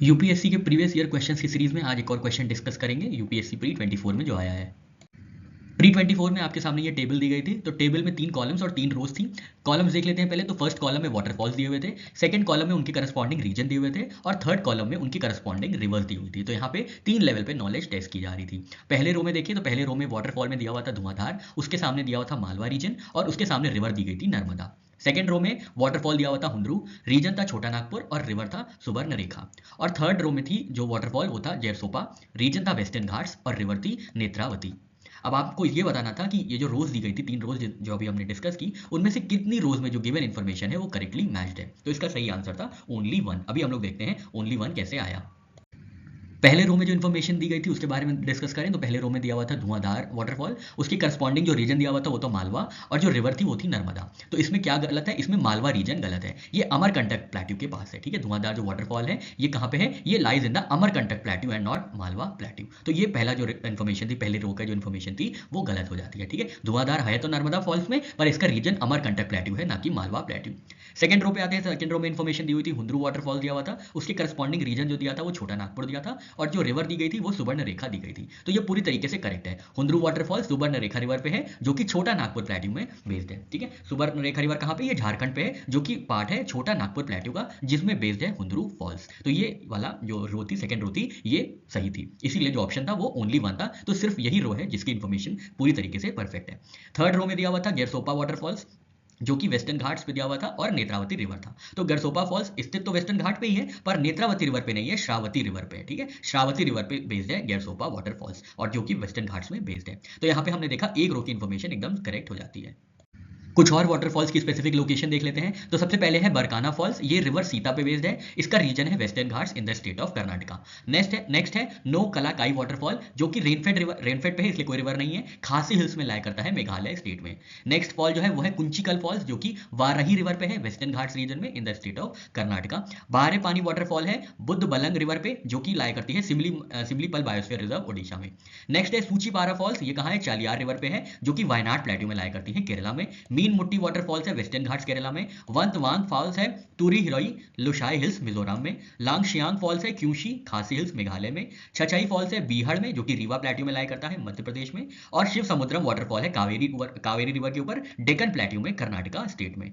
UPSC के previous year questions की series में आज एक और क्वेश्चन डिस्कस करेंगे यूपीएससी प्री 24 में जो आया है। प्री 24 में आपके सामने ये टेबल दी गई थी, तो टेबल में 3 कॉलम्स और 3 रोज थी। कॉलम्स देख लेते हैं पहले। तो फर्स्ट कॉलम में वाटरफॉल्स दिए हुए थे, सेकंड कॉलम में उनकी करस्पॉन्डिंग रीजन दिए हुए थे और थर्ड कॉलम में उनकी करस्पॉन्डिंग रिवर्स दी हुई थी। तो यहाँ पे 3 लेवल पे नॉलेज टेस्ट की जा रही थी। पहले रो में देखिए तो पहले रो में वाटरफॉल में दिया हुआ था धुआंधार, उसके सामने दिया हुआ था मालवा रीजन और उसके सामने रिवर दी गई थी नर्मदा। सेकंड रो में वाटरफॉल दिया हुआ था हुंद्रू, रीजन था छोटा नागपुर और रिवर था सुवर्णरेखा। और थर्ड रो में थी जो वाटरफॉल वो था जेरसोपा, रीजन था वेस्टर्न घाट्स और रिवर थी नेत्रावती। अब आपको ये बताना था कि ये जो रोज दी गई थी 3 रोज जो अभी हमने डिस्कस की, उनमें से कितनी रोज में जो गिवन इन्फॉर्मेशन है वो करेक्टली मैच्ड है। तो इसका सही आंसर था ओनली 1। अभी हम लोग देखते हैं ओनली 1 कैसे आया। पहले रो में जो इन्फॉर्मेशन दी गई थी उसके बारे में डिस्कस करें तो पहले रो में दिया हुआ था धुआंधार वाटरफॉल, उसकी करस्पॉन्डिंग जो रीजन दिया हुआ था वो तो मालवा और जो रिवर थी वो थी नर्मदा। तो इसमें क्या गलत है? इसमें मालवा रीजन गलत है। ये अमरकंटक प्लेट्यू के पास है, ठीक है। धुआंधार जो वाटरफॉल है ये कहाँ पे है? ये lies in the Amarkantak plateau and not Malwa plateau. तो ये पहला जो इन्फॉर्मेशन थी, पहले रो का जो इन्फॉर्मेशन थी वो गलत हो जाती है, ठीक है। धुआंधार है तो नर्मदा फॉल्स में, पर इसका रीजन अमरकंटक प्लेट्यू है, ना कि मालवा प्लेट्यू। सेकंड रो पे आते हैं। सेकंड रो में इन्फॉर्मेशन दी हुई थी हुंद्रू वाटरफॉल दिया हुआ था, उसके करस्पॉन्डिंग रीजन जो दिया था वो छोटा नागपुर दिया था और जो रिवर दी गई थी वो सुवर्णरेखा दी गई थी। तो ये पूरी तरीके से करेक्ट है। हुंद्रू वाटरफॉल सुवर्णरेखा रिवर पे है जो कि छोटा नागपुर प्लेट्यू में बेस्ड है, ठीक है। सुवर्णरेखा रिवर कहाँ पे? ये झारखंड पे है, जो कि पार्ट है छोटा नागपुर प्लेट्यू का, जिसमें बेस्ड है हुंद्रू फॉल्स। तो ये वाला जो रो थी, सेकंड रो थी, ये सही थी। इसीलिए जो ऑप्शन था वो ओनली 1 था। तो सिर्फ यही रो है जिसकी इन्फॉर्मेशन पूरी तरीके से परफेक्ट है। थर्ड रो में दिया हुआ था गेरसोपा वाटरफॉल्स, जो कि वेस्टर्न घाट्स पे दिया हुआ था और नेत्रावती रिवर था। तो गरसोपा फॉल्स स्थित तो वेस्टर्न घाट पे ही है, पर नेत्रावती रिवर पे नहीं है, श्रावती रिवर पे है, ठीक है। श्रावती रिवर पे बेस्ड है गरसोपा वाटरफॉल्स और जो कि वेस्टर्न घाट्स में बेस्ड है। तो यहाँ पे हमने देखा एक रो की इन्फॉर्मेशन एकदम करेक्ट हो जाती है। कुछ और वाटरफॉल्स की स्पेसिफिक लोकेशन देख लेते हैं। तो सबसे पहले है बरकाना फॉल्स, ये रिवर सीता पे बेस्ड है, इसका रीजन है western Ghats in the state of Karnataka. Next है नो कलाकाई वाटरफॉल, जो कि रेनफेड पे है, इसलिए कोई रिवर नहीं है, खासी हिल्स में लाया करता है मेघालय स्टेट में। नेक्स्ट फॉल जो है वो है कुंचिकल फॉल्स, जो कि वाराही रिवर पे है, वेस्टर्न घाट्स रीजन में in the state of Karnataka. बाहरे पानी वाटरफॉल है बुद्ध बलंग रिवर पे, जो कि लाया करती है सिमलीपल बायोस्फीयर रिजर्व ओडिशा में। नेक्स्ट है सूचीपारा फॉल्स, ये कहाँ है? चालियार रिवर पे है, जो कि वायनाड प्लेट्यू में लाया करती है केरला में। मीन मुट्टी वाटरफॉल्स है वेस्टर्न घाट्स केरला में। वंतवांग फॉल्स है तुरी हिरोई लुशाई हिल्स मिजोरम में। लांगशियांग फॉल्स है क्यूशी खासी हिल्स मेघालय में। छछाई फॉल्स है बीहड़ में, जो कि रीवा प्लेट्यू में लाया करता है मध्य प्रदेश में। और शिव समुद्रम वाटरफॉल है कावेरी रिवर के ऊपर डेक्कन प्लेट्यू में कर्नाटका स्टेट में।